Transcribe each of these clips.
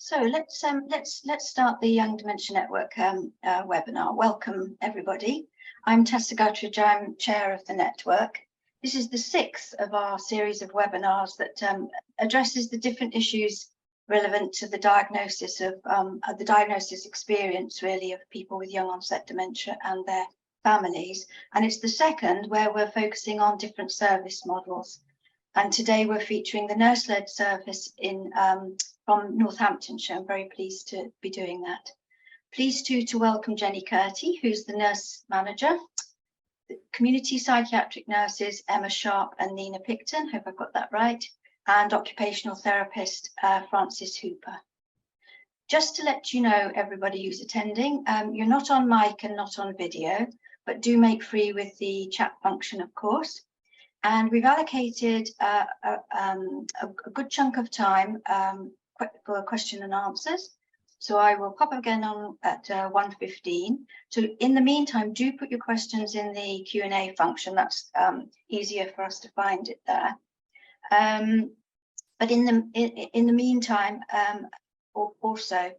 So let's start the Young Dementia Network webinar. Welcome everybody. I'm Tessa Guttridge. I'm chair of the network. This is the 6th of our series of webinars that addresses the different issues relevant to the diagnosis of the diagnosis experience really of people with young onset dementia and their families. And it's the second where we're focusing on different service models. And today we're featuring the nurse-led service from Northamptonshire. I'm very pleased to be doing that. Pleased to welcome Jenny Kerti, who's the nurse manager, the community psychiatric nurses Emma Sharp and Nina Picton, hope I've got that right, and occupational therapist Francis Hooper. Just to let you know, everybody who's attending, you're not on mic and not on video, but do make free with the chat function, of course. And we've allocated a good chunk of time for question and answers. So I will pop again on at 1:15. So in the meantime, do put your questions in the Q&A function. That's easier for us to find it there. But in the meantime, also,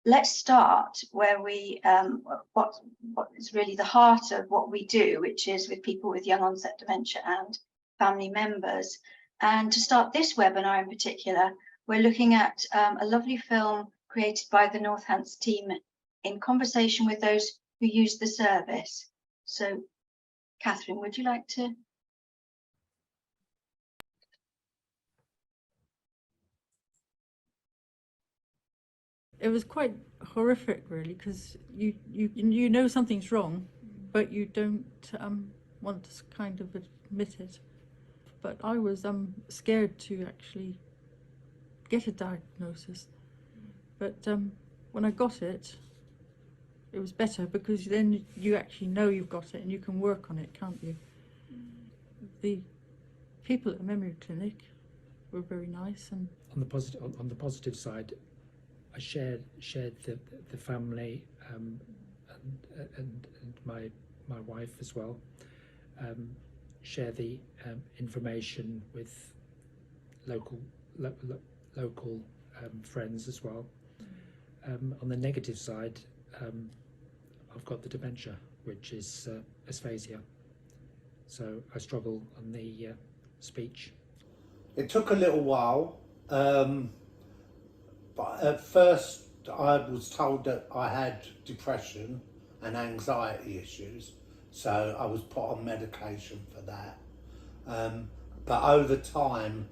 let's start where we what is really the heart of what we do, which is with people with young onset dementia and family members. And to start this webinar in particular, we're looking at a lovely film created by the Northants team in conversation with those who use the service. So, Catherine, would you like to? It was quite horrific, really, because you know something's wrong, but you don't want to kind of admit it. But I was scared to actually get a diagnosis. But when I got it, it was better because then you actually know you've got it and you can work on it, can't you? The people at the memory clinic were very nice. And on the positive side, I shared the family and my wife as well. Share the information with local friends as well. On the negative side, I've got the dementia, which is aphasia. So I struggle on the speech. It took a little while, but at first I was told that I had depression and anxiety issues, so I was put on medication for that. But over time,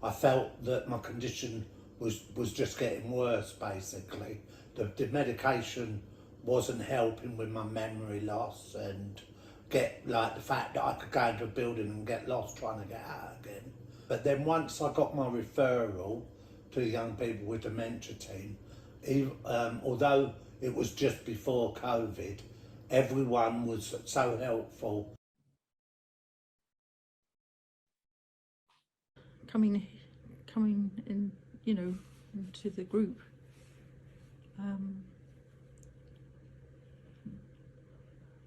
I felt that my condition was just getting worse, basically. The medication wasn't helping with my memory loss and the fact that I could go into a building and get lost trying to get out again. But then once I got my referral to the young people with dementia team, although it was just before COVID, everyone was so helpful. coming in, you know, into the group.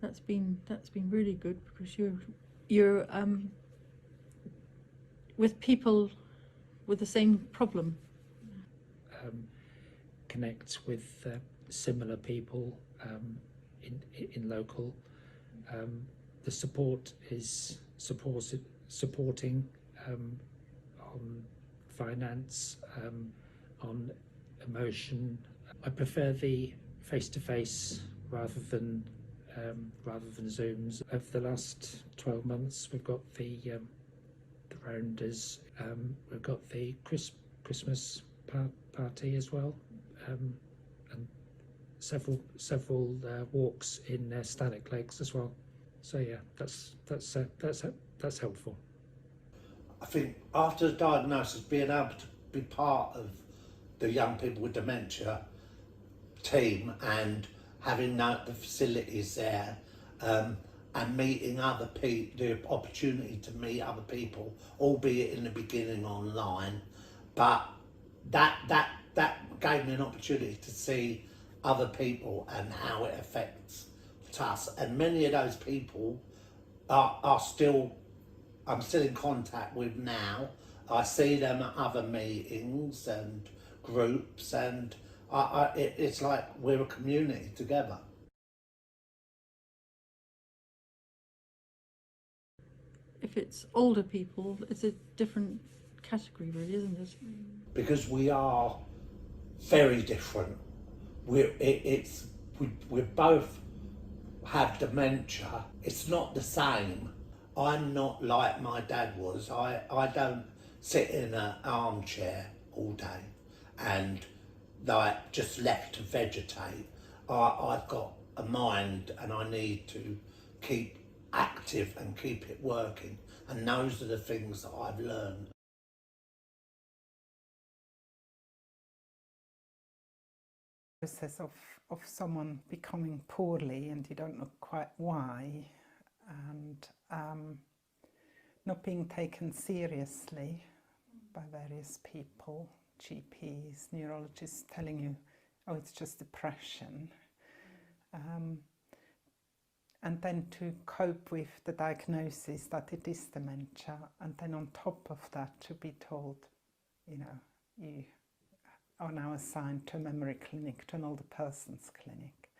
That's been really good because you're with people with the same problem. Connect with similar people in local. The support is supporting on finance, on emotion. I prefer the face-to-face rather than Zooms. Over the last 12 months, we've got the rounders. We've got the Christmas party as well, and several walks in static legs as well. So yeah, that's helpful. I think after the diagnosis, being able to be part of the young people with dementia team and having the facilities there, and meeting other people, the opportunity to meet other people, albeit in the beginning online, but that gave me an opportunity to see other people and how it affects us. And many of those people I'm still in contact with now. I see them at other meetings and groups, and it's like we're a community together. If it's older people, it's a different category, really, isn't it? Because we are very different. We both have dementia. It's not the same. I'm not like my dad was. I don't sit in an armchair all day and like just left to vegetate. I've got a mind and I need to keep active and keep it working. And those are the things that I've learned. Process of someone becoming poorly and you don't know quite why, and not being taken seriously by various people, GPs, neurologists telling you, oh, it's just depression. And then to cope with the diagnosis that it is dementia, and then on top of that to be told, you know, you are now assigned to a memory clinic, to an older person's clinic.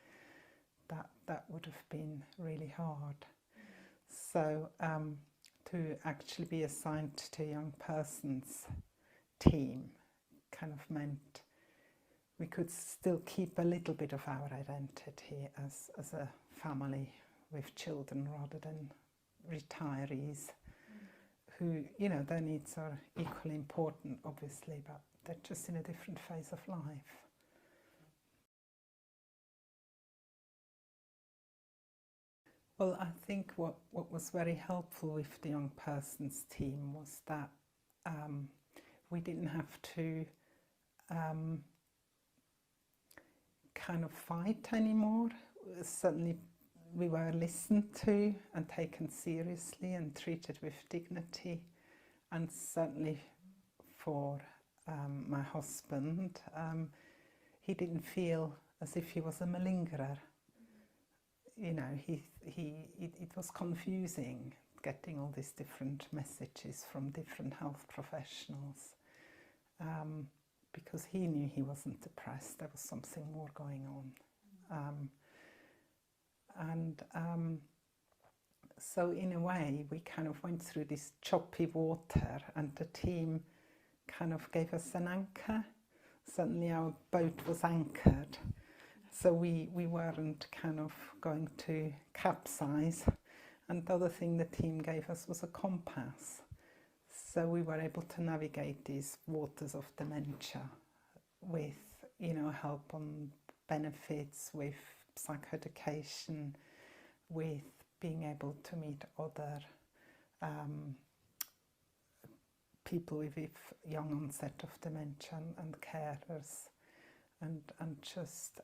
That would have been really hard. So to actually be assigned to a young person's team kind of meant we could still keep a little bit of our identity as a family with children rather than retirees who, you know, their needs are equally important, obviously, but they're just in a different phase of life. Well, I think what was very helpful with the young person's team was that we didn't have to kind of fight anymore. Certainly we were listened to and taken seriously and treated with dignity, and certainly for my husband, he didn't feel as if he was a malingerer. You know, it was confusing getting all these different messages from different health professionals, because he knew he wasn't depressed, there was something more going on. So in a way we kind of went through this choppy water, and the team kind of gave us an anchor. Certainly our boat was anchored, so we weren't kind of going to capsize. And the other thing the team gave us was a compass, so we were able to navigate these waters of dementia with, you know, help on benefits, with psychoeducation, with being able to meet other people with young onset of dementia and carers, and just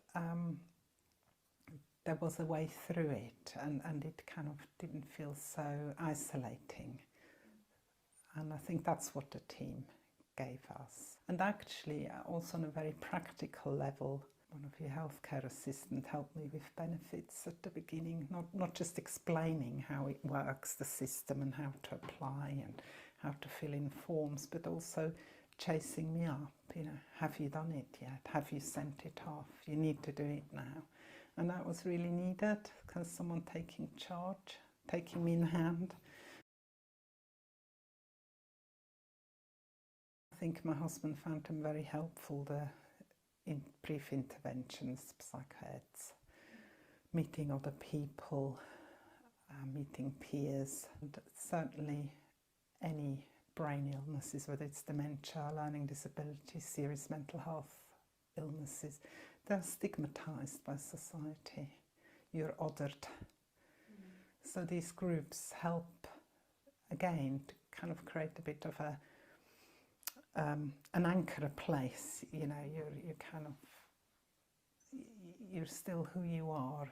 there was a way through it, and it kind of didn't feel so isolating. And I think that's what the team gave us. And actually, also on a very practical level, one of your healthcare assistants helped me with benefits at the beginning, not just explaining how it works, the system, and how to apply and how to fill in forms, but also chasing me up, you know, have you done it yet? Have you sent it off? You need to do it now. And that was really needed, because someone taking charge, taking me in hand. I think my husband found them very helpful, the brief interventions, psychiatrics, meeting other people, meeting peers, and certainly any brain illnesses, whether it's dementia, learning disabilities, serious mental health illnesses, they're stigmatized by society. You're othered. So these groups help, again, to kind of create a bit of an anchor, a place. You know, you're kind of, you're still who you are,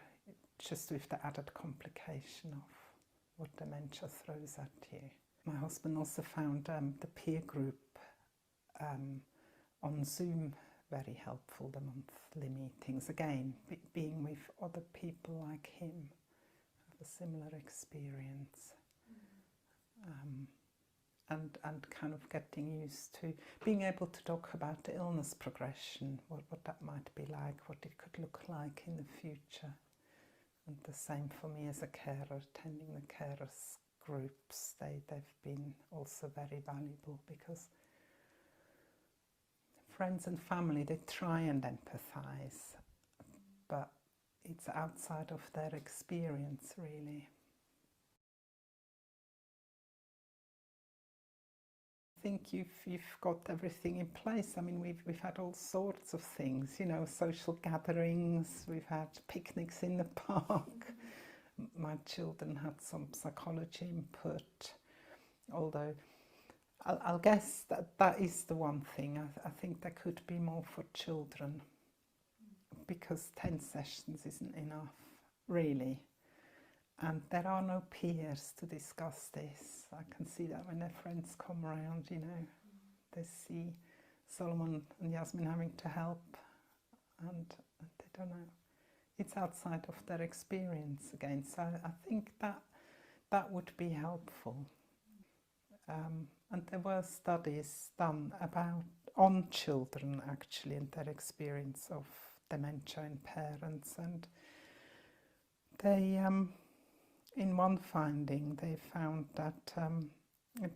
just with the added complication of what dementia throws at you. My husband also found the peer group on Zoom very helpful, the monthly meetings. Again, being with other people like him, have a similar experience. and kind of getting used to being able to talk about the illness progression, what that might be like, what it could look like in the future. And the same for me as a carer, attending the carers groups. They've been also very valuable, because friends and family, they try and empathise, but it's outside of their experience, really. I think you've got everything in place. I mean, we've had all sorts of things, you know, social gatherings, we've had picnics in the park. My children had some psychology input, although I'll guess that is the one thing. I think there could be more for children, because 10 sessions isn't enough, really. And there are no peers to discuss this. I can see that when their friends come around, you know, they see Solomon and Yasmin having to help, and they don't know. It's outside of their experience again. So I think that would be helpful. And there were studies done on children, actually, and their experience of dementia in parents, and they in one finding they found that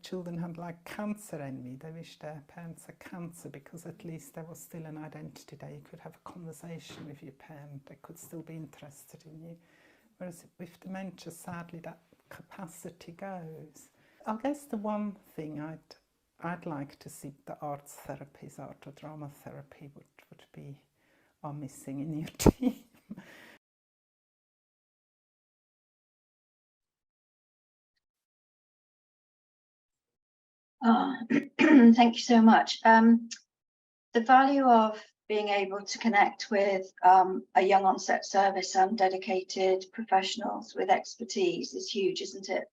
children had like cancer envy. They wished their parents had cancer, because at least there was still an identity there. You could have a conversation with your parent, they could still be interested in you. Whereas with dementia, sadly, that capacity goes. I guess the one thing I'd like to see the arts therapies, art or drama therapy would be are missing in your team. Thank you so much. The value of being able to connect with a young onset service and dedicated professionals with expertise is huge, isn't it?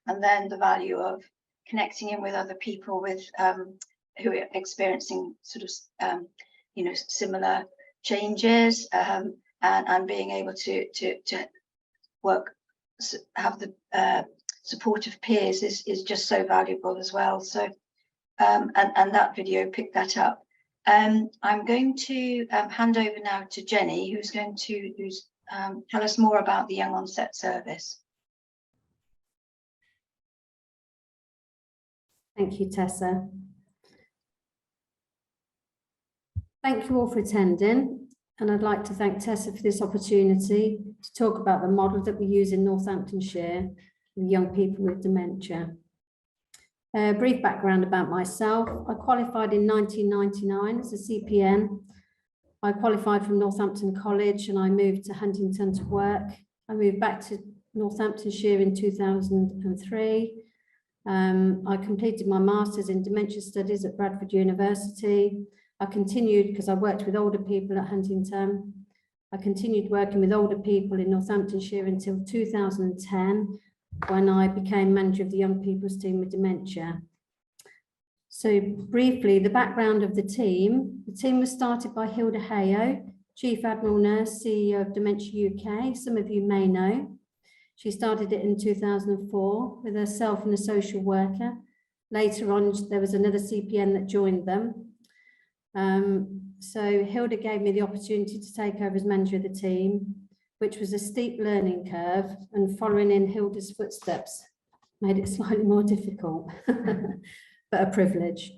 And then the value of connecting in with other people with who are experiencing sort of you know, similar changes, and being able to work, have the support of peers is just so valuable as well. So and that video picked that up. I'm going to hand over now to Jenny, who's going to tell us more about the young onset service. Thank you, Tessa. Thank you all for attending, and I'd like to thank Tessa for this opportunity to talk about the model that we use in Northamptonshire with young people with dementia. A brief background about myself. I qualified in 1999 as a CPN. I qualified from Northampton College and I moved to Huntington to work. I moved back to Northamptonshire in 2003. I completed my Masters in Dementia Studies at Bradford University. I continued, because I worked with older people at Huntington, I continued working with older people in Northamptonshire until 2010, when I became manager of the young people's team with dementia. So briefly, the background of the team was started by Hilda Hayo, Chief Admiral Nurse, CEO of Dementia UK, some of you may know. She started it in 2004 with herself and a social worker. Later on, there was another CPN that joined them. So Hilda gave me the opportunity to take over as manager of the team, which was a steep learning curve, and following in Hilda's footsteps made it slightly more difficult, but a privilege.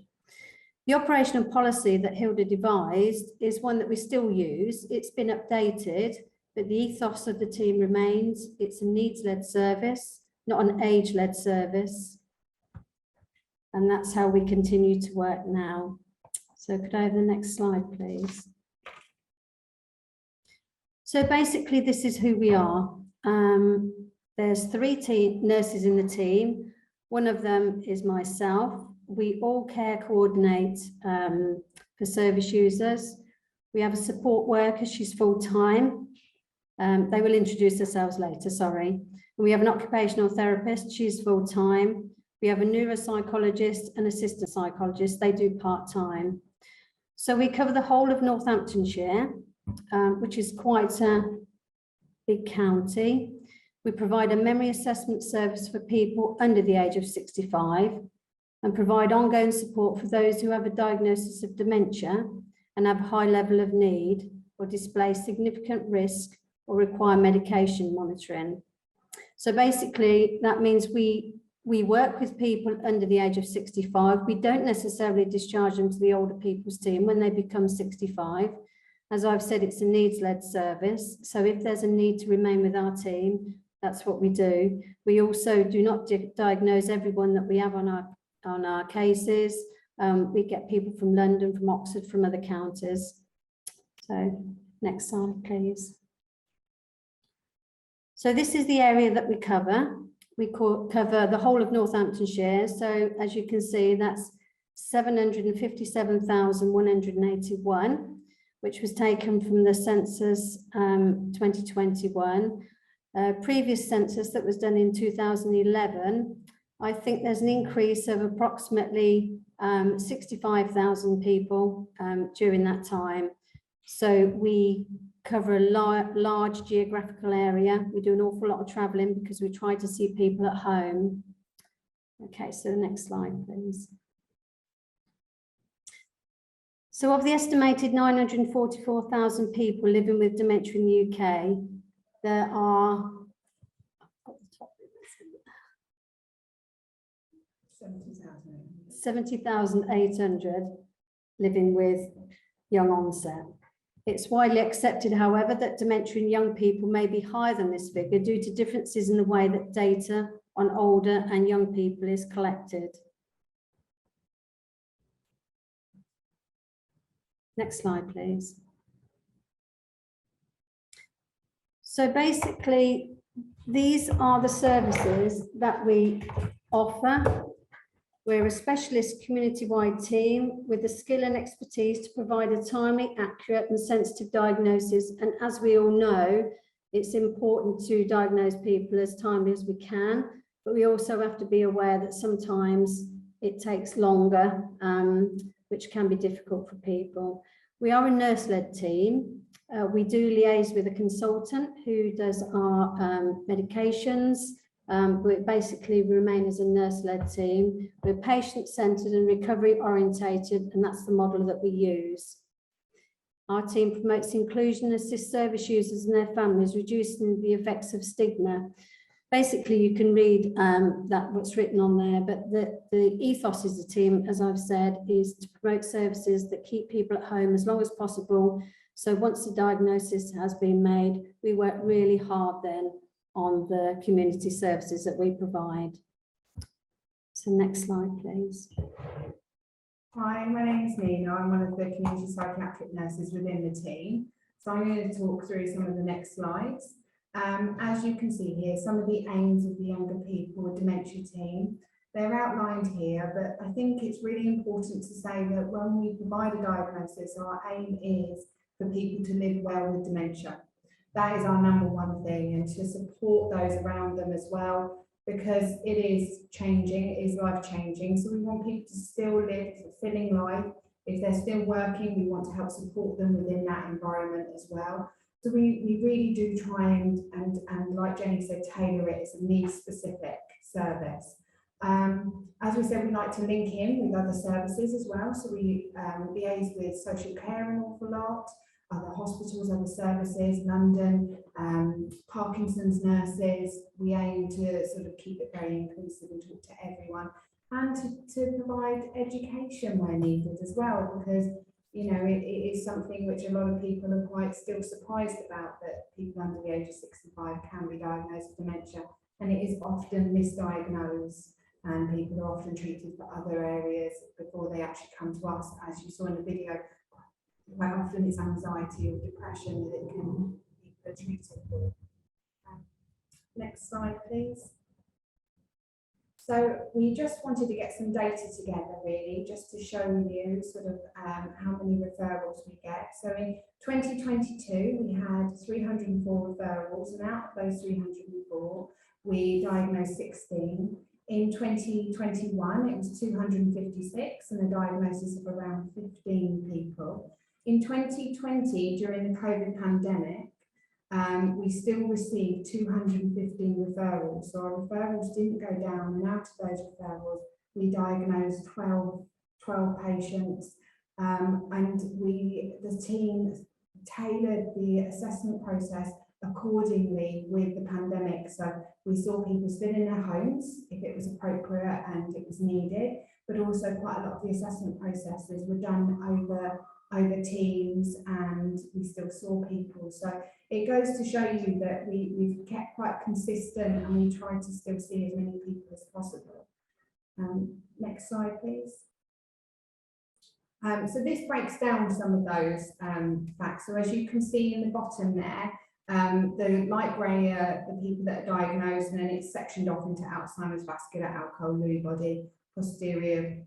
The operational policy that Hilda devised is one that we still use. It's been updated, but the ethos of the team remains. It's a needs-led service, not an age-led service. And that's how we continue to work now. So could I have the next slide, please? So basically, this is who we are. There's 3 nurses in the team. One of them is myself. We all care coordinate for service users. We have a support worker, she's full-time. They will introduce themselves later, sorry. And we have an occupational therapist, she's full-time. We have a neuropsychologist and assistant psychologist, they do part-time. So we cover the whole of Northamptonshire, which is quite a big county. We provide a memory assessment service for people under the age of 65. and provide ongoing support for those who have a diagnosis of dementia and have a high level of need or display significant risk or require medication monitoring. So basically, that means we work with people under the age of 65. We don't necessarily discharge them to the older people's team when they become 65. As I've said, it's a needs-led service. So if there's a need to remain with our team, that's what we do. We also do not diagnose everyone that we have on our cases. We get people from London, from Oxford, from other counties. So next slide, please. So this is the area that we cover. We cover the whole of Northamptonshire. So as you can see, that's 757,181. Which was taken from the census 2021. Previous census that was done in 2011, I think there's an increase of approximately 65,000 people during that time. So we cover a large geographical area. We do an awful lot of travelling because we try to see people at home. Okay, so the next slide, please. So of the estimated 944,000 people living with dementia in the UK, there are 70,800 living with young onset. It's widely accepted, however, that dementia in young people may be higher than this figure due to differences in the way that data on older and young people is collected. Next slide, please. So basically, these are the services that we offer. We're a specialist community-wide team with the skill and expertise to provide a timely, accurate and sensitive diagnosis. And as we all know, it's important to diagnose people as timely as we can, but we also have to be aware that sometimes it takes longer, which can be difficult for people. We are a nurse-led team. We do liaise with a consultant who does our medications. But basically, we remain as a nurse-led team. We're patient-centred and recovery-orientated, and that's the model that we use. Our team promotes inclusion and assists service users and their families, reducing the effects of stigma. Basically, you can read that what's written on there, but the ethos is the team, as I've said, is to promote services that keep people at home as long as possible. So once the diagnosis has been made, we work really hard then on the community services that we provide. So next slide, please. Hi, my name is Nina. I'm one of the community psychiatric nurses within the team. So I'm going to talk through some of the next slides. As you can see here, some of the aims of the younger people dementia team, they're outlined here, but I think it's really important to say that when we provide a diagnosis, our aim is for people to live well with dementia. That is our number one thing, and to support those around them as well, because it is changing, it is life changing. So we want people to still live a fulfilling life. If they're still working, we want to help support them within that environment as well. So we really do try and like Jenny said, tailor it as a needs-specific service. As we said, we like to link in with other services as well. So we liaise with social care an awful lot, other hospitals, other services, London, Parkinson's nurses. We aim to sort of keep it very inclusive and talk to everyone, and to provide education where needed as well, because you know, it is something which a lot of people are quite still surprised about, that people under the age of 65 can be diagnosed with dementia, and it is often misdiagnosed, and people are often treated for other areas before they actually come to us. As you saw in the video, quite often it's anxiety or depression that it can be treated for. Next slide, please. So we just wanted to get some data together, really, just to show you sort of how many referrals we get. So in 2022, we had 304 referrals, and out of those 304, we diagnosed 16. In 2021, it was 256, and a diagnosis of around 15 people. In 2020, during the COVID pandemic, we still received 215 referrals. So our referrals didn't go down, and out of those referrals, we diagnosed 12 patients, and the team tailored the assessment process accordingly with the pandemic. So we saw people still in their homes if it was appropriate and it was needed, but also quite a lot of the assessment processes were done over Teams, and we still saw people. So it goes to show you that we've kept quite consistent, and we try to still see as many people as possible. Next slide, please. So this breaks down some of those facts. So as you can see in the bottom there, the light grey are the people that are diagnosed, and then it's sectioned off into Alzheimer's, vascular, alcohol, Lewy body, posterior,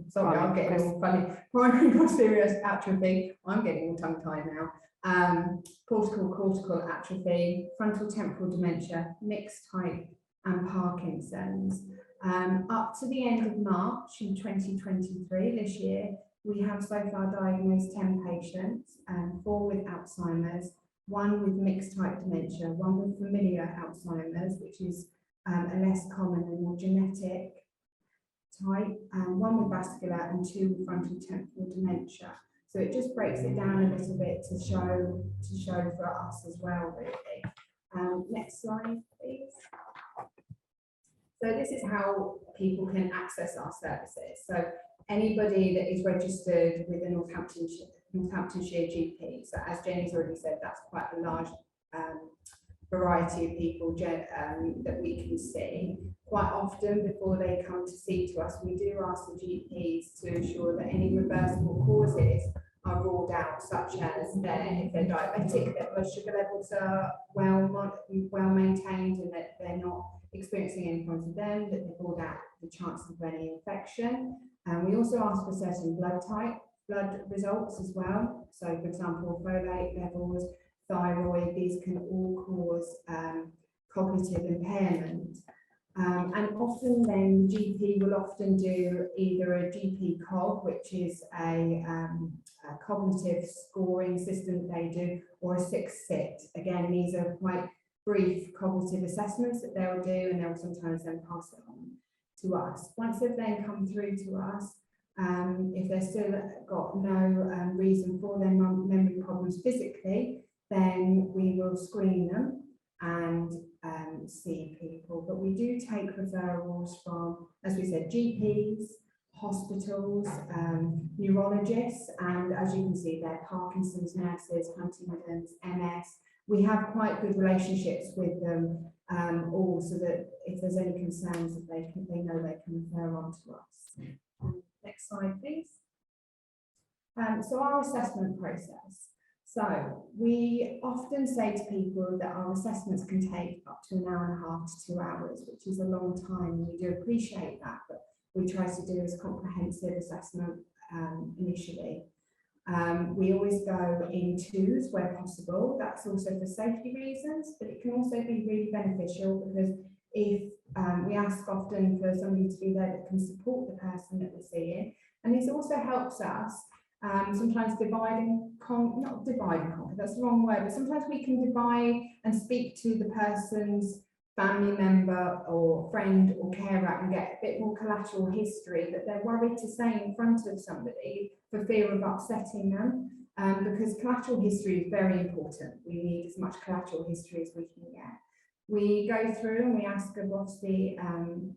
sorry, I'm getting all funny, primary posterior atrophy, I'm getting all tongue-tied now, cortical atrophy, frontal temporal dementia, mixed type, and Parkinson's. Up to the end of March in 2023, this year, we have so far diagnosed 10 patients, 4 with Alzheimer's, 1 with mixed type dementia, 1 with familiar Alzheimer's, which is a less common and more genetic type, 1 with vascular, and 2 with frontal temporal dementia. So it just breaks it down a little bit to show for us as well, really. Next slide, please. So this is how people can access our services. So anybody that is registered with a Northamptonshire GP. So as Jenny's already said, that's quite a large variety of people that we can see. Quite often before they come to see to us, we do ask the GPs to ensure that any reversible causes are ruled out, such as if they're diabetic, their blood sugar levels are well maintained and that they're not experiencing any problems with them, that they've ruled out the chance of any infection. And we also ask for certain blood results as well. So for example, folate levels, thyroid, these can all cause cognitive impairment. And often then GP will often do either a GP cog, which is a cognitive scoring system that they do, or a 6-sit. Again, these are quite brief cognitive assessments that they'll do, and they'll sometimes then pass it on to us. Once they've then come through to us, if they've still got no reason for their memory problems physically, then we will screen them and see people. But we do take referrals from, as we said, GPs, hospitals, neurologists, and as you can see there, Parkinson's nurses, Huntington's, MS. We have quite good relationships with them all, so that if there's any concerns, that they know they can refer on to us. Next slide, please. So our assessment process. So we often say to people that our assessments can take up to 1.5 hours to 2 hours, which is a long time, and we do appreciate that, but we try to do as comprehensive assessment initially. We always go in twos where possible. That's also for safety reasons, but it can also be really beneficial because if we ask often for somebody to be there that can support the person that we're seeing, and this also helps us sometimes not divide and conquer, that's the wrong word, but sometimes we can divide and speak to the person's family member or friend or carer and get a bit more collateral history that they're worried to say in front of somebody for fear of upsetting them, because collateral history is very important. We need as much collateral history as we can get. We go through and we ask obviously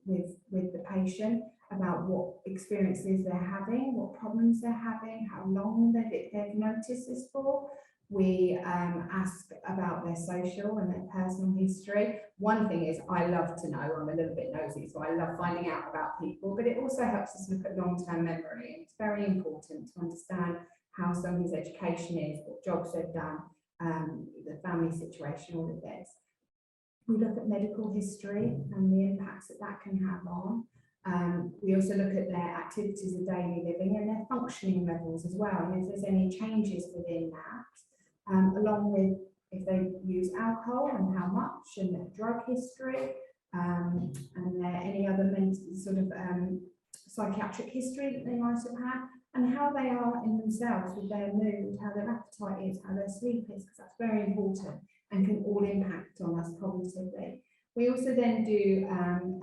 with the patient about what experiences they're having, what problems they're having, how long they've noticed this for. We ask about their social and their personal history. One thing is I love to know, I'm a little bit nosy, so I love finding out about people, but it also helps us look at long-term memory. And it's very important to understand how somebody's education is, what jobs they've done, the family situation, all of this. We look at medical history and the impacts that can have on. We also look at their activities of daily living and their functioning levels as well, and if there's any changes within that, along with if they use alcohol and how much, and their drug history, and any other sort of psychiatric history that they might have had, and how they are in themselves with their mood, how their appetite is, how their sleep is, because that's very important and can all impact on us cognitively. We also then do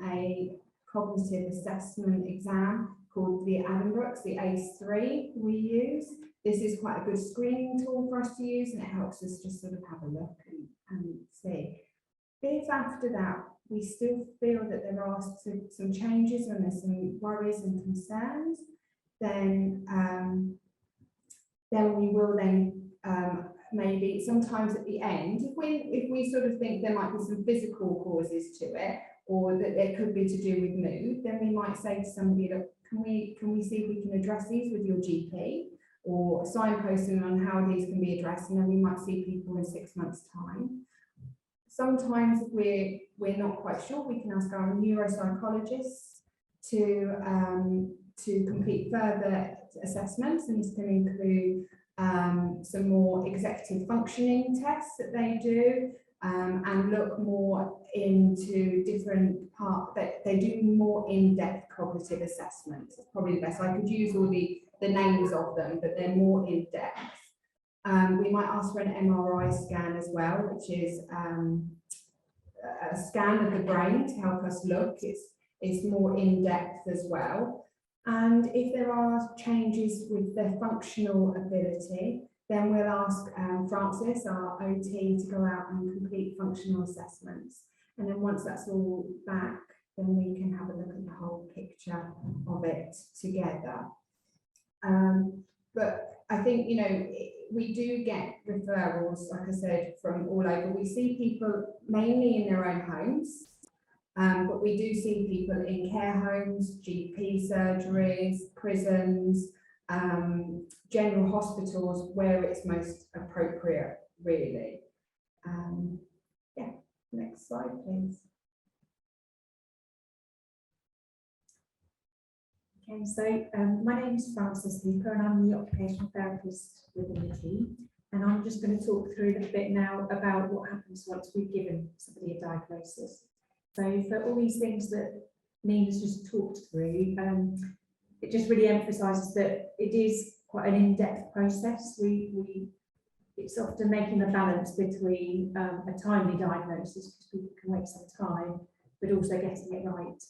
a cognitive assessment exam called the Addenbrooke's, the ACE3 we use. This is quite a good screening tool for us to use, and it helps us just sort of have a look and see. If after that we still feel that there are some changes and there's some worries and concerns, then we will then maybe sometimes at the end, if we sort of think there might be some physical causes to it, or that there could be to do with mood, then we might say to somebody, look, can we see if we can address these with your GP, or signposting on how these can be addressed, and then we might see people in 6 months' time. Sometimes we're not quite sure. We can ask our neuropsychologists to complete further assessments, and this can include some more executive functioning tests that they do, and look more into different parts, that they do more in-depth cognitive assessments. It's probably the best. I could use all the names of them, but they're more in-depth. We might ask for an MRI scan as well, which is a scan of the brain to help us look. It's more in-depth as well. And if there are changes with their functional ability, then we'll ask Francis, our OT, to go out and complete functional assessments. And then once that's all back, then we can have a look at the whole picture of it together. But I think, you know, we do get referrals, like I said, from all over. We see people mainly in their own homes, but we do see people in care homes, GP surgeries, prisons, general hospitals, where it's most appropriate, really. Yeah, next slide, please. Okay, so my name is Frances Hooper, and I'm the occupational therapist within the team. And I'm just going to talk through a little bit now about what happens once we've given somebody a diagnosis. So for all these things that Nina's just talked through, it just really emphasises that it is quite an in-depth process. It's often making a balance between a timely diagnosis, because people can wait some time, but also getting it right.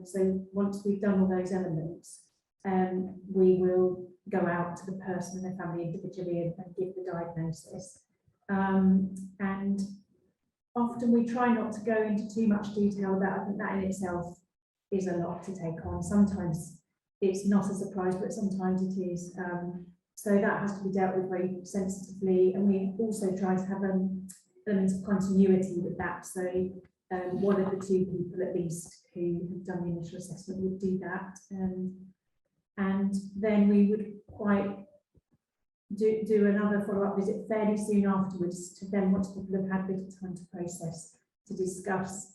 So once we've done all those elements, we will go out to the person and their family individually and give the diagnosis. And often we try not to go into too much detail about it. I think that in itself is a lot to take on. Sometimes it's not a surprise, but sometimes it is. So that has to be dealt with very sensitively. And we also try to have an element of continuity with that. So one of the two people at least who have done the initial assessment would do that. And then we would do another follow-up visit fairly soon afterwards, to then, once people have had a bit of time to process, to discuss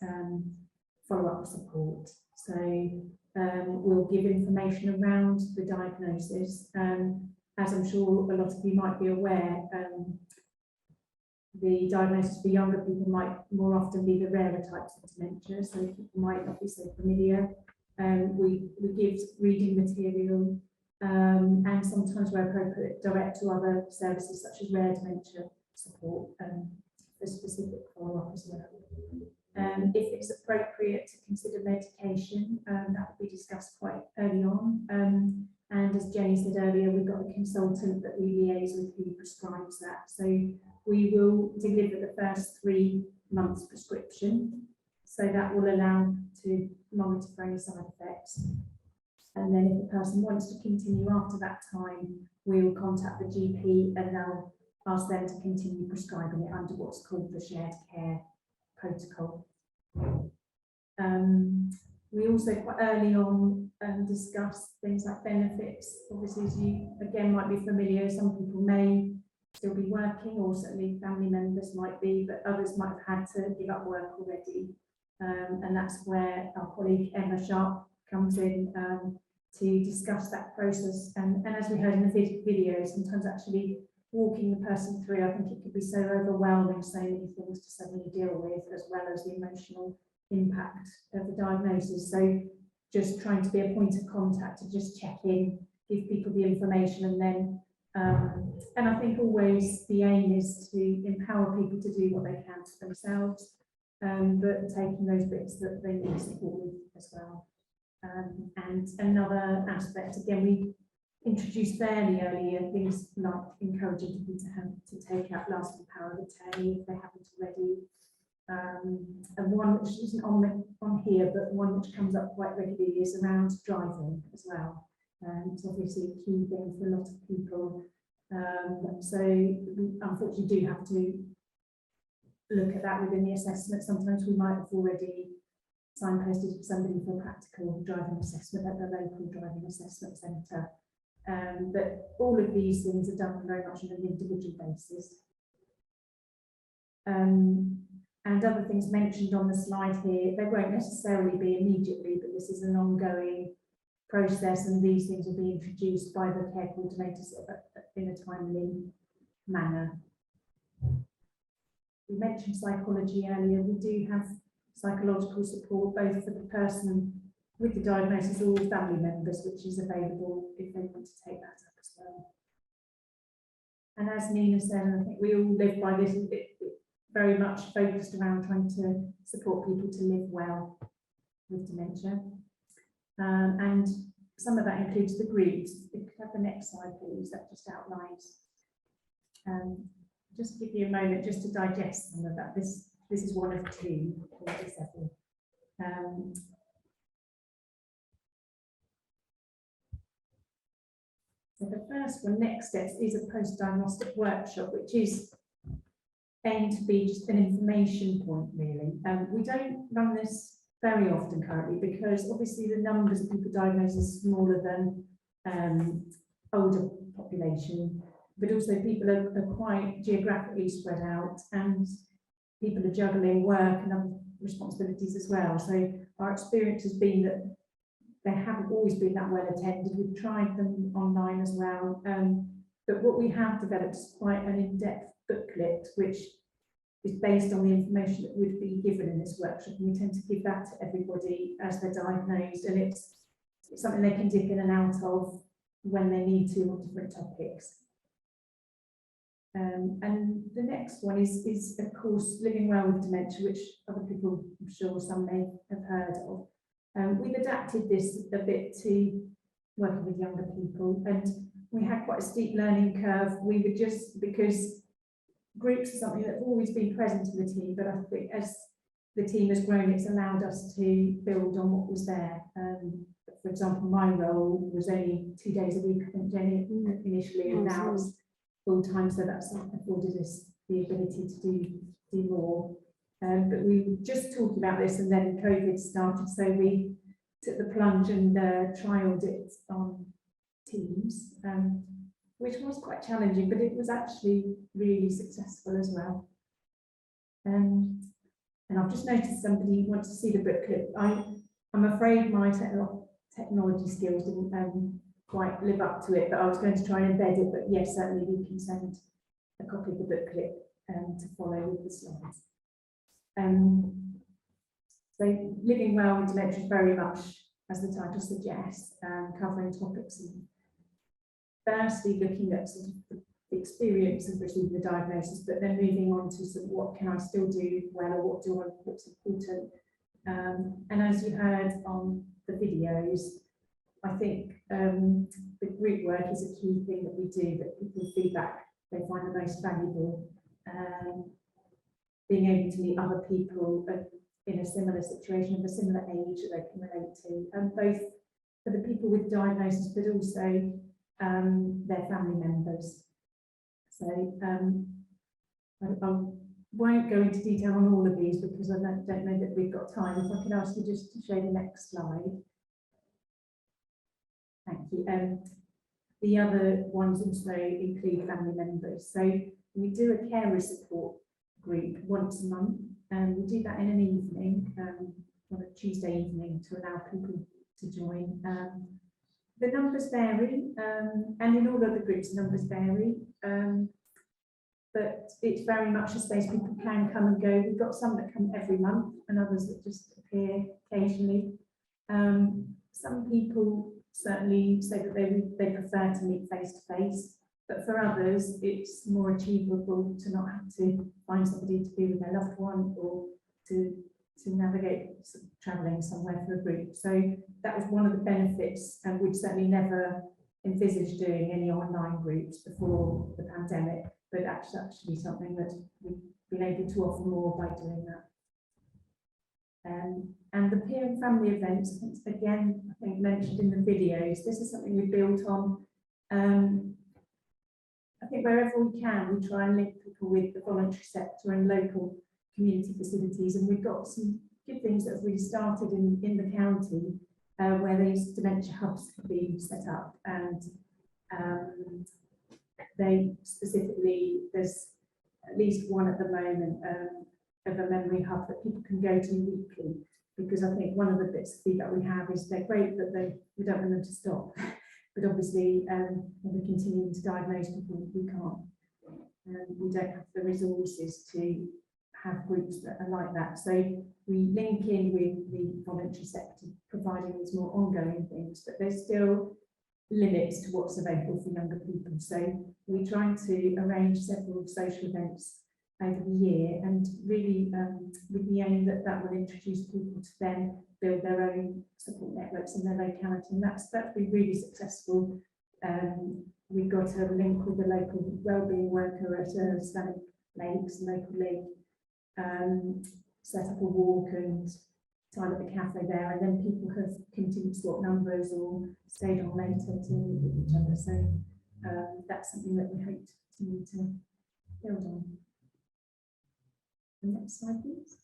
follow-up support. So we'll give information around the diagnosis. As I'm sure a lot of you might be aware, the diagnosis for younger people might more often be the rarer types of dementia, so people might not be so familiar. We give reading material, and sometimes where appropriate, direct to other services such as rare dementia support for specific follow-up as well. If it's appropriate to consider medication, that will be discussed quite early on. And as Jenny said earlier, we've got a consultant that we liaise with who prescribes that. So we will deliver the first 3 months prescription. So that will allow to monitor for any side effects. And then if the person wants to continue after that time, we will contact the GP and they'll ask them to continue prescribing it under what's called the shared care protocol. We also quite early on discuss things like benefits. Obviously, as you again might be familiar, some people may still be working, or certainly family members might be, but others might have had to give up work already. And that's where our colleague Emma Sharp comes in to discuss that process. And as we heard in the video, sometimes actually walking the person through, I think it could be so overwhelming, so many things to suddenly deal with, as well as the emotional impact of the diagnosis. So just trying to be a point of contact to just check in, give people the information, and then and I think always the aim is to empower people to do what they can for themselves, but taking those bits that they need support with as well. And another aspect, again, we introduced fairly earlier things like encouraging people to take out lasting power of attorney if they haven't already. And one which isn't on here, but one which comes up quite regularly is around driving as well. It's obviously a key thing for a lot of people. So we unfortunately do have to look at that within the assessment. Sometimes we might have already signposted somebody for a practical driving assessment at the local driving assessment centre. But all of these things are done very much on an individual basis. And other things mentioned on the slide here, they won't necessarily be immediately, but this is an ongoing process, and these things will be introduced by the care coordinators in a timely manner. We mentioned psychology earlier. We do have psychological support both for the person with the diagnosis or family members, which is available if they want to take that up as well. And as Nina said, and I think we all live by this, it very much focused around trying to support people to live well with dementia. And some of that includes the groups. If you could have the next slide, please, that just outlines. Just give you a moment just to digest some of that. This is one of two, several. So the first one, next steps, is a post-diagnostic workshop, which is aimed to be just an information point, really. We don't run this very often currently because obviously the numbers of people diagnosed is smaller than older population, but also people are quite geographically spread out, and people are juggling work and other responsibilities as well. So our experience has been that they haven't always been that well attended. We've tried them online as well, but what we have developed is quite an in-depth booklet, which is based on the information that would be given in this workshop, and we tend to give that to everybody as they're diagnosed, and it's something they can dip in and out of when they need to on different topics. And the next one is of course living well with dementia, which other people, I'm sure some may have heard of. We've adapted this a bit to working with younger people, and we had quite a steep learning curve. We would just, because groups are something that's always been present in the team, but I think as the team has grown, it's allowed us to build on what was there. For example, my role was only 2 days a week, I think, Jenny, initially, and now it's full time, so that's afforded us the ability to do more. But we were just talking about this, and then COVID started, so we took the plunge and trialled it on Teams, which was quite challenging, but it was actually really successful as well. And I've just noticed somebody wants to see the booklet. I'm afraid my technology skills didn't quite live up to it, but I was going to try and embed it. But yes, certainly we can send a copy of the booklet to follow with the slides. So living well with dementia is very much, as the title suggests, covering topics and firstly looking at sort of the experience of receiving the diagnosis, but then moving on to sort of what can I still do well, or what's important. And as you heard on the videos, I think the group work is a key thing that we do, that people feedback they find the most valuable. Being able to meet other people in a similar situation, of a similar age that they can relate to, and both for the people with diagnosis, but also their family members. So I won't go into detail on all of these because I don't know that we've got time. If I could ask you just to show the next slide. Thank you. The other ones also include family members. So we do a carer support group once a month, and we do that in an evening, on a Tuesday evening, to allow people to join. The numbers vary, and in all other groups, the numbers vary, but it's very much a space people can come and go. We've got some that come every month and others that just appear occasionally. Some people certainly say that they prefer to meet face to face, but for others, it's more achievable to not have to find somebody to be with their loved one, or to to navigate travelling somewhere for a group. So that was one of the benefits, and we'd certainly never envisaged doing any online groups before the pandemic, but actually something that we've been able to offer more by doing that. And the peer and family events, again, I think mentioned in the videos, this is something we built on. I think wherever we can, we try and link people with the voluntary sector and local community facilities, and we've got some good things that have really started in the county, where these dementia hubs have been set up, and they specifically, there's at least one at the moment of a memory hub that people can go to weekly, because I think one of the bits of feedback we have is they're great, but we don't want them to stop. But obviously, when we're continuing to diagnose people, we can't. We don't have the resources to have groups that are like that. So we link in with the voluntary sector, providing these more ongoing things, but there's still limits to what's available for younger people. So we're trying to arrange several social events over the year, and really with the aim that that will introduce people to then build their own support networks in their locality, and that's been really successful. We've got a link with a local wellbeing worker at Islamic Lakes, local lake, set up a walk and time at the cafe there, and then people have continued to swap numbers or stayed on later to meet with each other. So that's something that we hope to continue to build on. The next slide, please.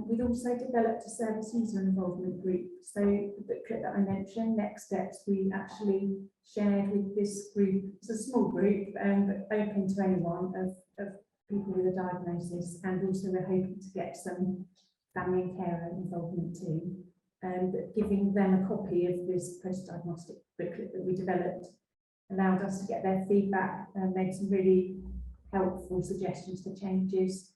We've also developed a service user involvement group. So the booklet that I mentioned, Next Steps, we actually shared with this group. It's a small group, but open to anyone of people with a diagnosis, and also we're hoping to get some family and carer involvement too. But giving them a copy of this post-diagnostic booklet that we developed allowed us to get their feedback and made some really helpful suggestions for changes.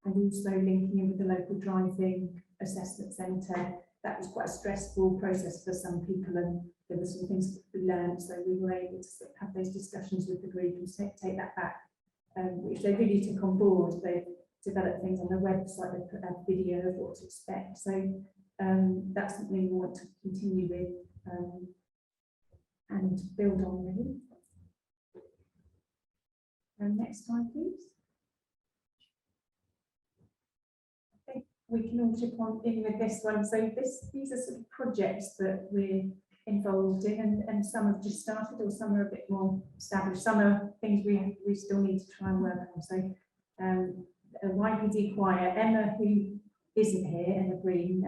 And also linking in with the local driving assessment centre. That was quite a stressful process for some people, and there were some things that we learned, so we were able to have those discussions with the group and take that back, which they really took on board. They developed things on their website, they put out video of what to expect, so that's something we want to continue with and build on really. Next slide, please. We can all chip on in with this one. So these are sort of projects that we're involved in, and some have just started, or some are a bit more established. Some are things we still need to try and work on. So a YPD choir, Emma, who isn't here, Emma Green,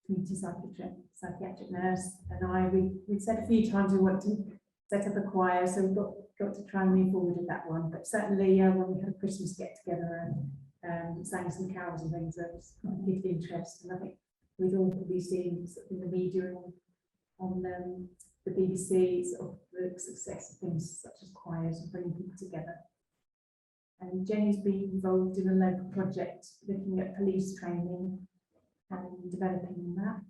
community psychiatric nurse, and we said a few times we want to set up a choir, so we've got to try and move forward with that one. But certainly when we had a Christmas get together and sang some carols and things, that was quite a big interest. And I think we've all probably seen in the media on the BBC sort of the success of things such as choirs and bringing people together. And Jenny's been involved in a local project looking at police training and developing that.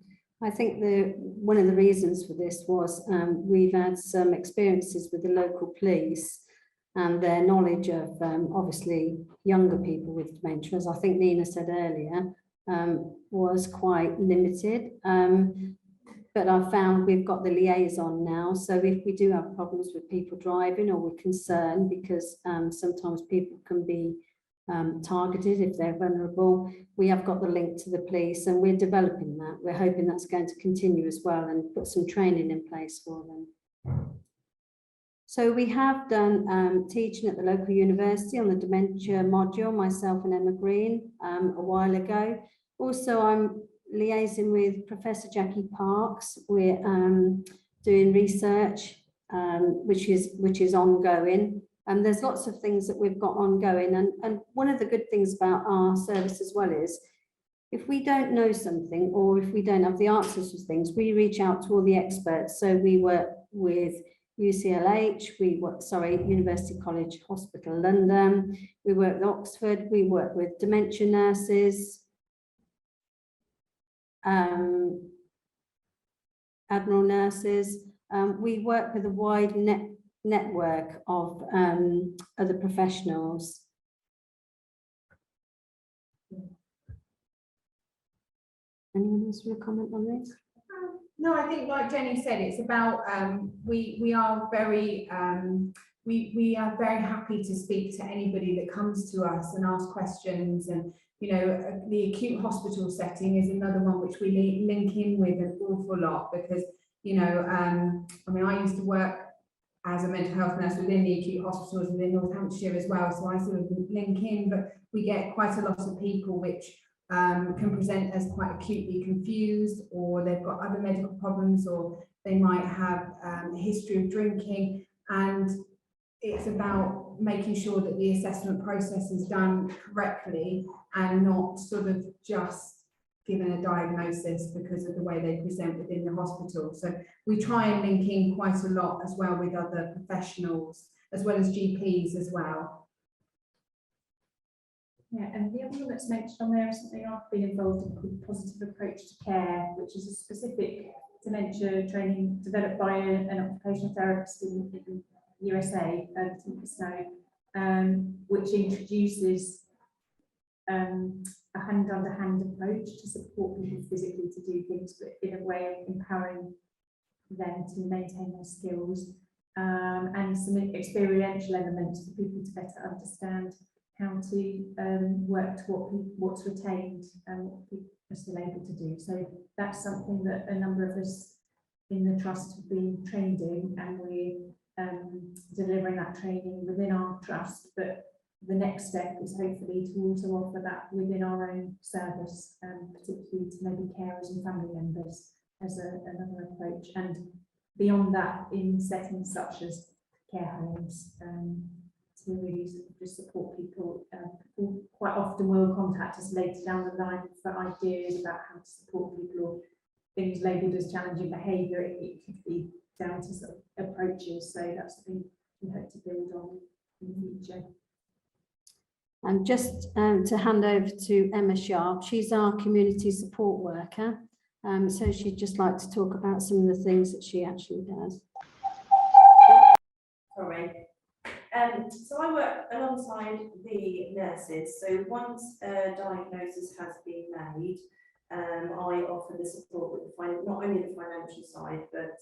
I think one of the reasons for this was we've had some experiences with the local police and their knowledge of obviously younger people with dementia, as I think Nina said earlier, was quite limited. But I found we've got the liaison now, so if we do have problems with people driving or we're concerned, because sometimes people can be targeted if they're vulnerable, we have got the link to the police, and we're developing that. We're hoping that's going to continue as well and put some training in place for them. So we have done teaching at the local university on the dementia module, myself and Emma Green, a while ago. Also, I'm liaising with Professor Jackie Parks. We're doing research, which is ongoing. And there's lots of things that we've got ongoing. And one of the good things about our service as well is, if we don't know something or if we don't have the answers to things, we reach out to all the experts. So we work with UCLH, University College Hospital London, we work with Oxford, we work with dementia nurses, Admiral nurses. We work with a wide network of other professionals, Anyone else want to comment on this? No, I think like Jenny said, it's about we are very we are very happy to speak to anybody that comes to us and ask questions. And you know, the acute hospital setting is another one which we link in with an awful lot, because you know, I mean, I used to work as a mental health nurse within the acute hospitals within Northamptonshire as well, so I sort of link in. But we get quite a lot of people which can present as quite acutely confused, or they've got other medical problems, or they might have a history of drinking, and it's about making sure that the assessment process is done correctly and not sort of just given a diagnosis because of the way they present within the hospital. So we try and link in quite a lot as well with other professionals, as well as GPs as well. Yeah, and the other one that's mentioned on there is something I've been involved in called Positive Approach to Care, which is a specific dementia training developed by an occupational therapist in the USA, Picton, which introduces a hand-under-hand approach to support people physically to do things, but in a way of empowering them to maintain their skills, and some experiential elements for people to better understand how to work to what's retained and what people are still able to do. So that's something that a number of us in the trust have been trained in, and we're delivering that training within our trust. But the next step is hopefully to also offer that within our own service, particularly to maybe carers and family members as another approach. And beyond that, in settings such as care homes, to really just support people. People quite often will contact us later down the line for ideas about how to support people, or things labelled as challenging behaviour. It could be down to sort of approaches. So that's something we hope to build on in the future. And just to hand over to Emma Sharp, she's our community support worker. So she'd just like to talk about some of the things that she actually does. Sorry. So I work alongside the nurses. So once a diagnosis has been made, I offer the support with not only the financial side, but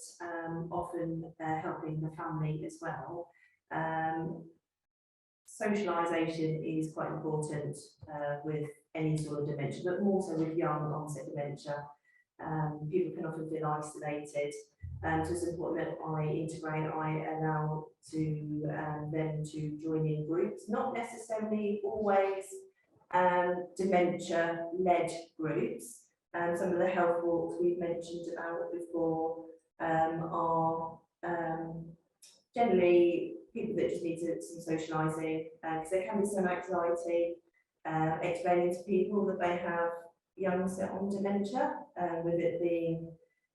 often helping the family as well. Socialisation is quite important with any sort of dementia, but more so with young onset dementia. People can often feel isolated. To support them, I integrate, I allow them to join in groups, not necessarily always dementia-led groups. Some of the health walks we've mentioned about before are generally people that just need some socialising, because there can be some anxiety explaining to people that they have young onset on dementia, with it being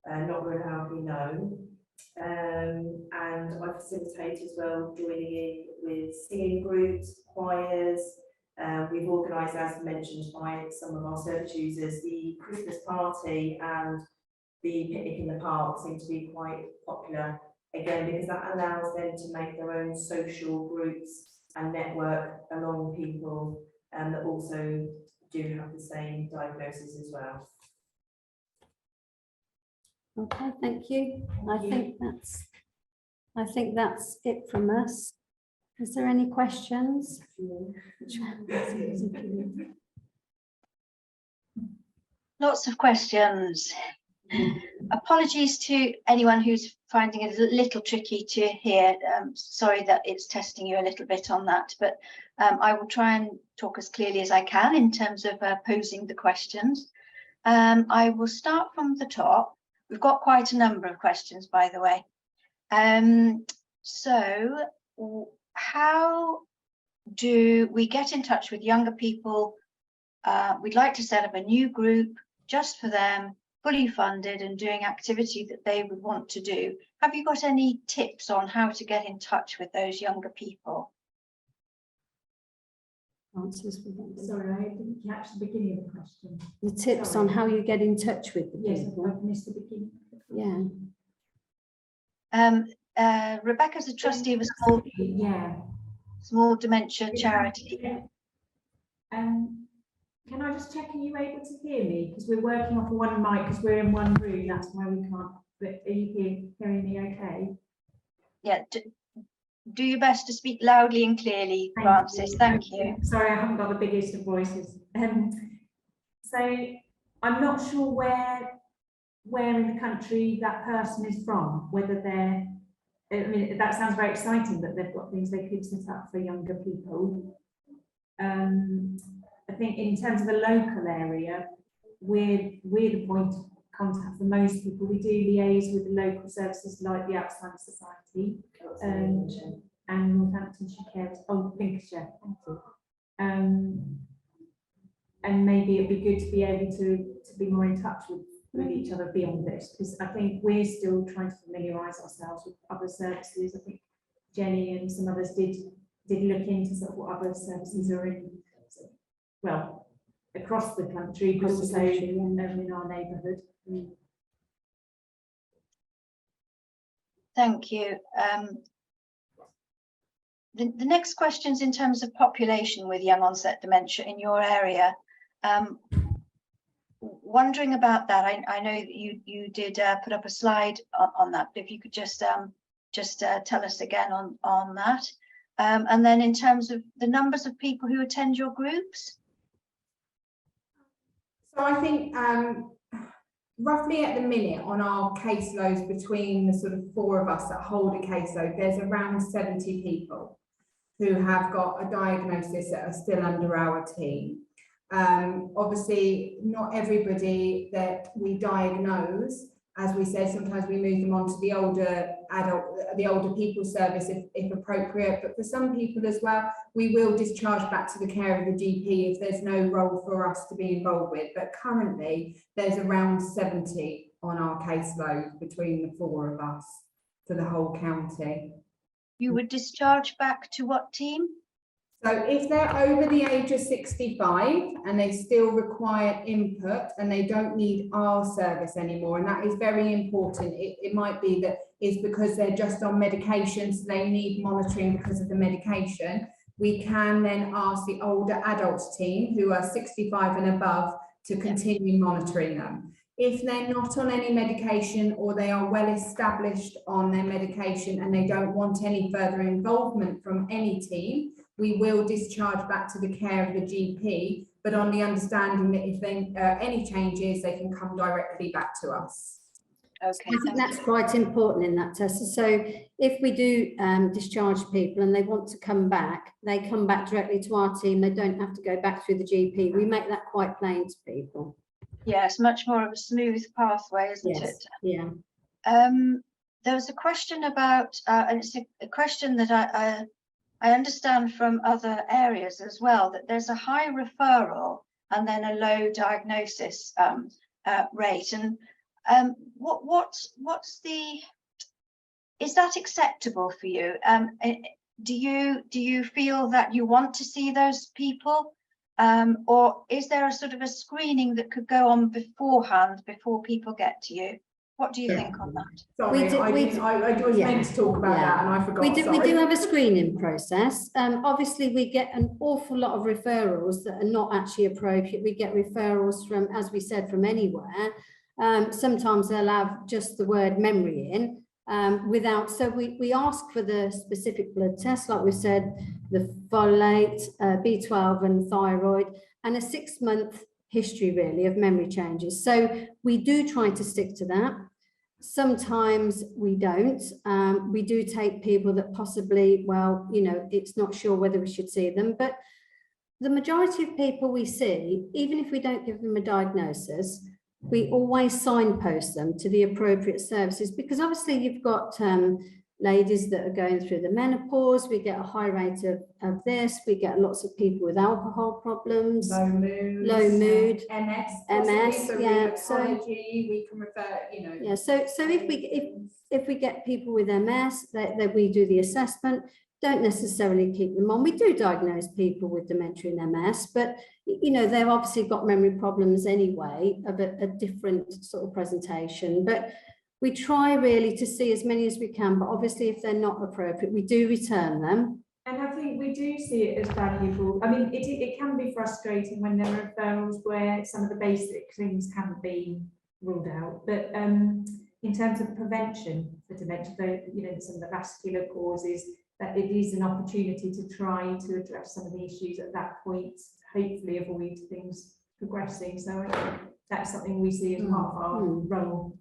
not reliably known. And I facilitate as well, joining in with singing groups, choirs. We've organised, as mentioned by some of our service users, the Christmas party and the picnic in the park seem to be quite popular, again, because that allows them to make their own social groups and network along people that also do have the same diagnosis as well. Okay, thank you. I think that's it from us. Is there any questions? Lots of questions. Apologies to anyone who's finding it a little tricky to hear. Sorry that it's testing you a little bit on that, but I will try and talk as clearly as I can in terms of posing the questions. I will start from the top. We've got quite a number of questions, by the way. So how do we get in touch with younger people? We'd like to set up a new group just for them, fully funded and doing activity that they would want to do. Have you got any tips on how to get in touch with those younger people? Answers for them. Sorry, I didn't catch the beginning of the question. The tips Sorry. on how you get in touch with the Yes, people. I've missed the beginning of the question. Yeah. Rebecca's a trustee of a Yeah. small dementia charity. Yeah. Can I just check, are you able to hear me? Because we're working off of one mic, because we're in one room, that's why we can't, but are you hearing me okay? Yeah, do your best to speak loudly and clearly, Francis. Thank you. Sorry, I haven't got the biggest of voices. So I'm not sure where in the country that person is from, whether they're, I mean, that sounds very exciting that they've got things they could set up for younger people. I think in terms of the local area, we're the point of contact for most people. We do liaise with the local services like the Alzheimer's Society and Northamptonshire Care, Lincolnshire, thank you. And maybe it'd be good to be able to be more in touch with each other beyond this, because I think we're still trying to familiarise ourselves with other services. I think Jenny and some others did look into sort of what other services are in, well, across the country, but also in our neighbourhood. Thank you. The next question's in terms of population with young onset dementia in your area. Wondering about that. I know that you did put up a slide on that, but if you could just tell us again on that. And then in terms of the numbers of people who attend your groups. So I think roughly at the minute on our caseloads, between the sort of 4 of us that hold a caseload, there's around 70 people who have got a diagnosis that are still under our team. Obviously, not everybody that we diagnose, as we said, sometimes we move them on to the older people service if appropriate, but for some people as well, we will discharge back to the care of the GP if there's no role for us to be involved with. But currently, there's around 70 on our caseload between the 4 of us for the whole county. You would discharge back to what team? So if they're over the age of 65 and they still require input and they don't need our service anymore, and that is very important. It might be that it's because they're just on medication, so they need monitoring because of the medication. We can then ask the older adults team who are 65 and above to continue monitoring them. If they're not on any medication or they are well established on their medication and they don't want any further involvement from any team, we will discharge back to the care of the GP, but on the understanding that if they any changes, they can come directly back to us. Okay, I think that's quite important in that, Tessa. So if we do discharge people and they want to come back, they come back directly to our team. They don't have to go back through the GP. We make that quite plain to people. Yes, much more of a smooth pathway, isn't it? Yeah. There was a question about, and it's a question that I understand from other areas as well, that there's a high referral and then a low diagnosis rate. And is that acceptable for you? Do you feel that you want to see those people? Or is there a sort of a screening that could go on beforehand before people get to you? What do you think on that? Sorry, I was meant to talk about that and I forgot. We do have a screening process. Obviously, we get an awful lot of referrals that are not actually appropriate. We get referrals from, as we said, from anywhere. Sometimes they'll have just the word memory in. So we ask for the specific blood tests, like we said, the folate, B12 and thyroid, and a 6-month history really of memory changes. So we do try to stick to that. Sometimes we don't. We do take people that possibly, well, you know, it's not sure whether we should see them, but the majority of people we see, even if we don't give them a diagnosis, we always signpost them to the appropriate services, because obviously you've got ladies that are going through the menopause. We get a high rate of this. We get lots of people with alcohol problems, low mood, MS, yeah. So we can refer, you know. Yeah. So if we get people with MS, that we do the assessment. Don't necessarily keep them on. We do diagnose people with dementia and MS, but you know, they've obviously got memory problems anyway, of a different sort of presentation. But we try really to see as many as we can, but obviously if they're not appropriate, we do return them. And I think we do see it as valuable. I mean, it can be frustrating when there are referrals where some of the basic things haven't been ruled out. But in terms of prevention for dementia, you know, some of the vascular causes, that it is an opportunity to try to address some of the issues at that point, hopefully avoid things progressing. So I think that's something we see as part of our role.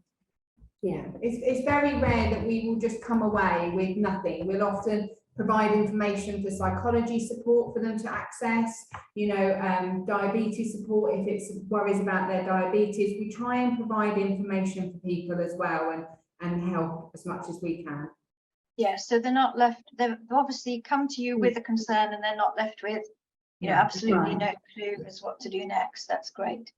Yeah. It's very rare that we will just come away with nothing. We'll often provide information for psychology support for them to access, you know, diabetes support if it's worries about their diabetes. We try and provide information for people as well and help as much as we can. Yeah, so they're not left, they've obviously come to you with a concern and they're not left with, you know, absolutely no clue as what to do next. That's great.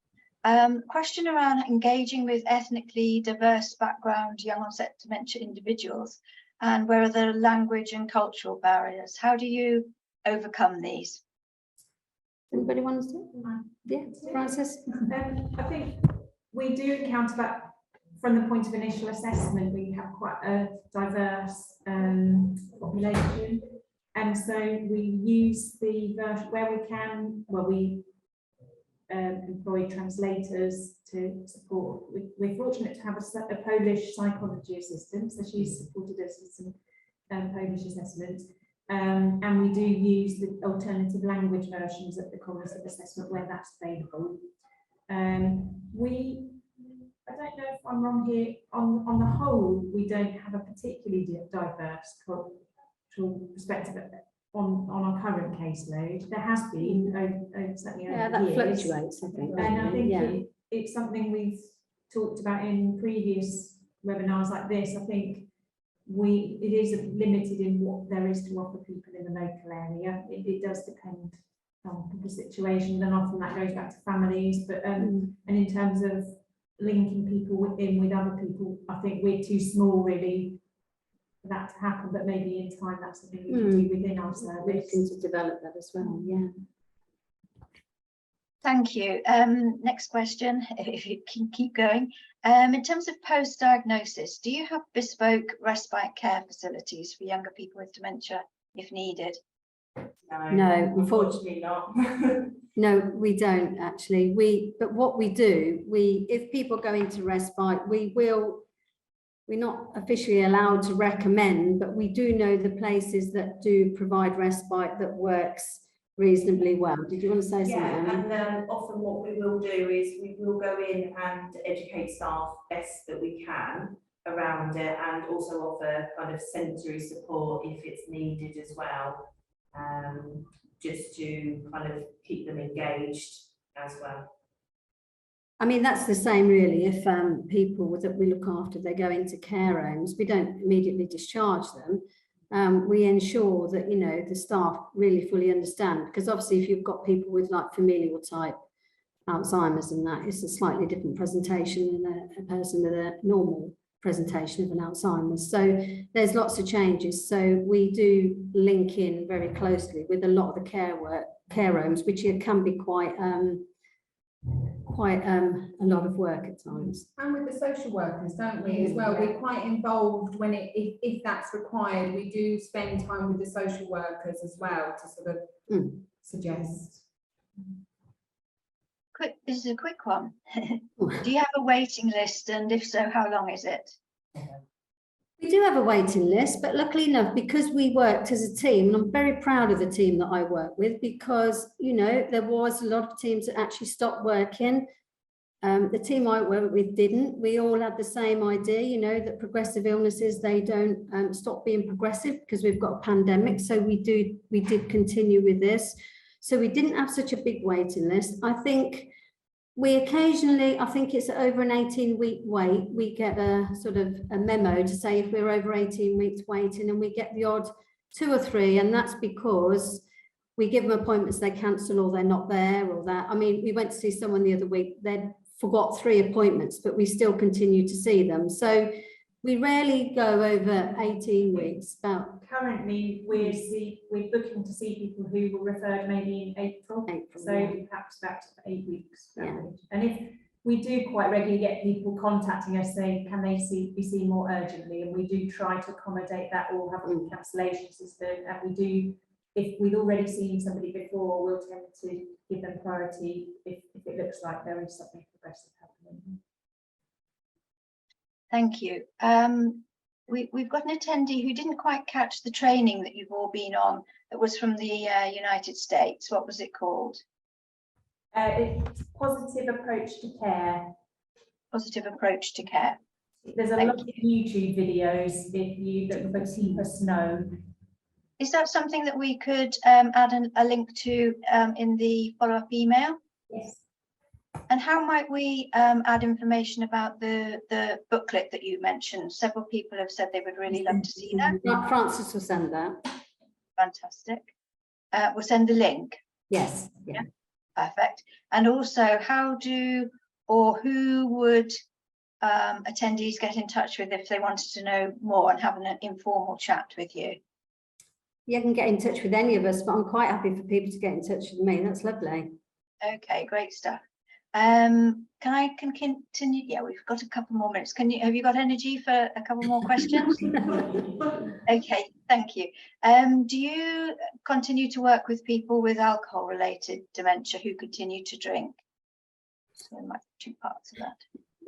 Question around engaging with ethnically diverse background young onset dementia individuals, and where are the language and cultural barriers? How do you overcome these? Anybody want to say? Yeah, Frances? I think we do encounter that from the point of initial assessment. We have quite a diverse population, and so we use the version where we can, well, we employ translators to support. We're fortunate to have a Polish psychology assistant, so she's supported us with some Polish assessment, and we do use the alternative language versions of the cognitive assessment when that's available. I don't know if I'm wrong here, on the whole, we don't have a particularly diverse cultural perspective on our current caseload. There has been certainly over that years. fluctuates, I think. And I think it's something we've talked about in previous webinars like this. I think it is limited in what there is to offer people in the local area. It does depend on the situation, and often that goes back to families. But and in terms of linking people in with other people, I think we're too small really for that to happen, but maybe in time that's something we can do within our service. We're looking to develop that as well, yeah. Thank you. Next question, if you can keep going. In terms of post-diagnosis, do you have bespoke respite care facilities for younger people with dementia if needed? No, unfortunately not. No, we don't actually. But what we do, if people go into respite, we're not officially allowed to recommend, but we do know the places that do provide respite that works reasonably well. Did you want to say something? Yeah, and often what we will do is we will go in and educate staff best that we can around it, and also offer kind of sensory support if it's needed as well, just to kind of keep them engaged as well. I mean, that's the same really. If people that we look after, they go into care homes, we don't immediately discharge them. We ensure that, you know, the staff really fully understand, because obviously if you've got people with like familial type Alzheimer's and that, it's a slightly different presentation than a person with a normal presentation of an Alzheimer's. So there's lots of changes. So we do link in very closely with a lot of the care homes, which can be quite a lot of work at times. And with the social workers, don't we, as well? We're quite involved when if that's required. We do spend time with the social workers as well to sort of suggest. This is a quick one. Do you have a waiting list, and if so, how long is it? We do have a waiting list, but luckily enough, because we worked as a team, and I'm very proud of the team that I work with, because, you know, there was a lot of teams that actually stopped working. The team I work with didn't. We all had the same idea, you know, that progressive illnesses, they don't stop being progressive because we've got a pandemic. So we did continue with this. So we didn't have such a big waiting list. I think we occasionally, I think it's over an 18-week wait, we get a sort of a memo to say if we're over 18 weeks waiting, and we get the odd 2 or 3, and that's because we give them appointments, they cancel or they're not there or that. I mean, we went to see someone the other week, they'd forgot 3 appointments, but we still continue to see them. So we rarely go over 18 weeks. Currently, we're booking to see people who were referred maybe in April, so perhaps back to 8 weeks. Yeah. And if we do quite regularly get people contacting us saying, can they be seen more urgently? And we do try to accommodate that or have a cancellation system. And we do if we've already seen somebody before, we'll tend to give them priority if it looks like there is something progressive happening. Thank you. We've got an attendee who didn't quite catch the training that you've all been on, that was from the United States. What was it called? It's positive approach to care. Positive approach to care. There's a lot of YouTube videos if you look for Keep Us Know. Is that something that we could add a link to in the follow-up email? Yes. And how might we add information about the booklet that you mentioned? Several people have said they would really love to see that. Francis will send that. Fantastic. We'll send the link. Yes. Yeah. Perfect. And also, how do or who would attendees get in touch with if they wanted to know more and have an informal chat with you? You can get in touch with any of us, but I'm quite happy for people to get in touch with me. That's lovely. Okay, great stuff. Can I continue? Yeah, we've got a couple more minutes. Have you got energy for a couple more questions? Okay, thank you. Do you continue to work with people with alcohol-related dementia who continue to drink? So there might be two parts of that.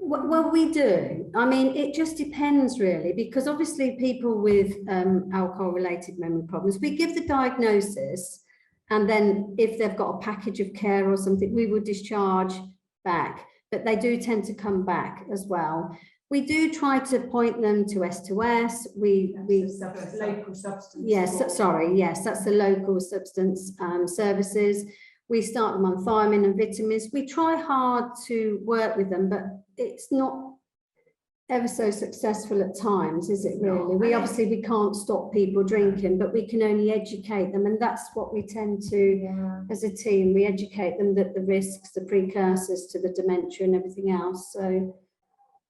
Well, we do. I mean, it just depends really, because obviously people with alcohol-related memory problems, we give the diagnosis, and then if they've got a package of care or something, we will discharge back, but they do tend to come back as well. We do try to point them to S2S. Local substance. Yes, sorry, yes, that's the local substance services. We start them on thiamine and vitamins. We try hard to work with them, but it's not ever so successful at times, is it really? We can't stop people drinking, but we can only educate them, and that's what we tend to, as a team, we educate them that the risks, the precursors to the dementia and everything else. So,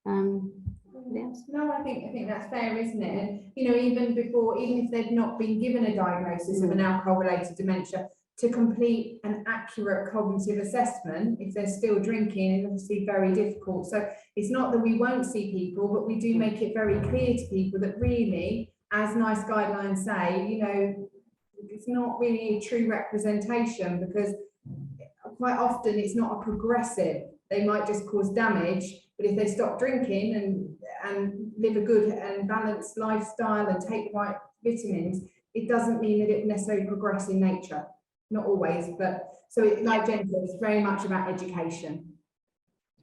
yes. No, I think that's fair, isn't it? And you know, even if they've not been given a diagnosis of an alcohol-related dementia, to complete an accurate cognitive assessment, if they're still drinking, is obviously very difficult. So it's not that we won't see people, but we do make it very clear to people that really, as NICE guidelines say, you know, it's not really a true representation, because quite often it's not a progressive. They might just cause damage, but if they stop drinking and live a good and balanced lifestyle and take the right vitamins, it doesn't mean that it will necessarily progress in nature. Not always, but so like Jen said, it's very much about education.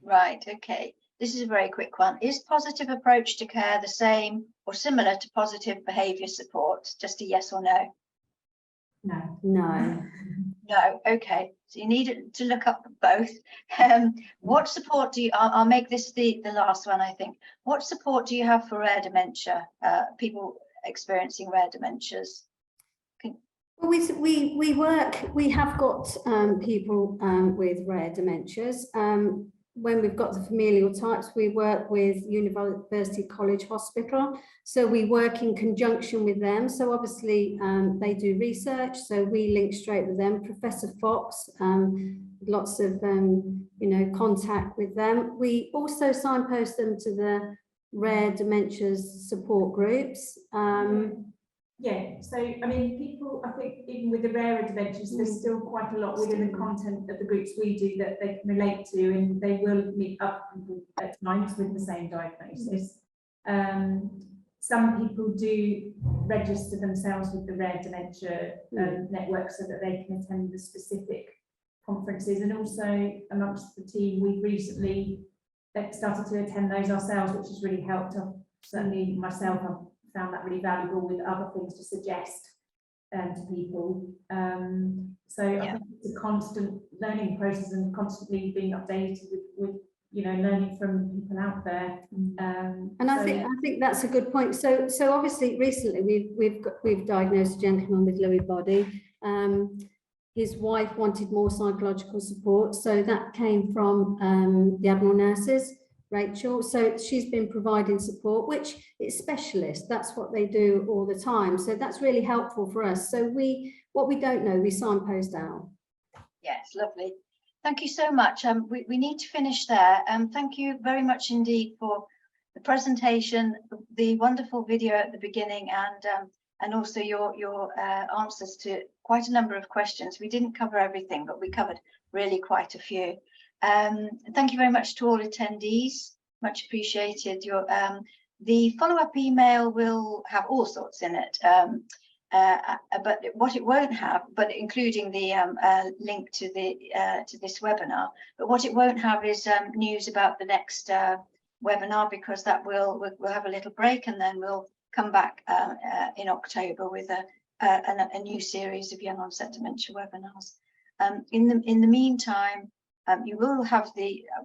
Right, okay. This is a very quick one. Is positive approach to care the same or similar to positive behaviour support? Just a yes or no? No. No. No, okay. So you need to look up both. What support do you, I'll make this the last one, I think. What support do you have for rare dementia, people experiencing rare dementias? Well, we have got people with rare dementias. When we've got the familial types, we work with University College Hospital. So we work in conjunction with them. So obviously they do research, so we link straight with them. Professor Fox, lots of contact with them. We also signpost them to the rare dementias support groups. Yeah, so I mean, people, I think even with the rarer dementias, there's still quite a lot within the content of the groups we do that they can relate to, and they will meet up at times with the same diagnosis. Some people do register themselves with the rare dementia network so that they can attend the specific conferences, and also amongst the team, we've recently started to attend those ourselves, which has really helped. Certainly myself, I've found that really valuable with other things to suggest to people. So I think it's a constant learning process and constantly being updated with learning from people out there. And I think that's a good point. So obviously recently we've diagnosed a gentleman with Lewy body. His wife wanted more psychological support, so that came from the Admiral nurses, Rachel. So she's been providing support, which is specialist. That's what they do all the time. So that's really helpful for us. So what we don't know, we signpost out. Yes, lovely. Thank you so much. We need to finish there. Thank you very much indeed for the presentation, the wonderful video at the beginning, and and also your answers to quite a number of questions. We didn't cover everything, but we covered really quite a few. Thank you very much to all attendees. Much appreciated. The follow-up email will have all sorts in it, but what it won't have, but including the link to this webinar, but what it won't have is news about the next webinar, because that we'll have a little break, and then we'll come back in October with a new series of young onset dementia webinars. In the meantime, you will have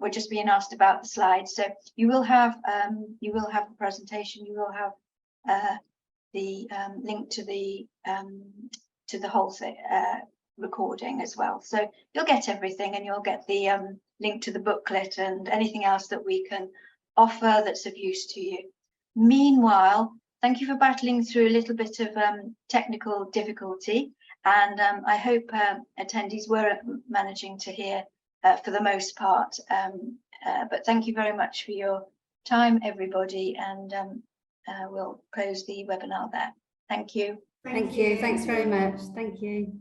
we're just being asked about the slides, so you will have the presentation, you will have the link to the whole recording as well. So you'll get everything, and you'll get the link to the booklet and anything else that we can offer that's of use to you. Meanwhile, thank you for battling through a little bit of technical difficulty, and I hope attendees were managing to hear for the most part, but thank you very much for your time, everybody, and we'll close the webinar there. Thank you. Thank you. Thanks very much. Thank you.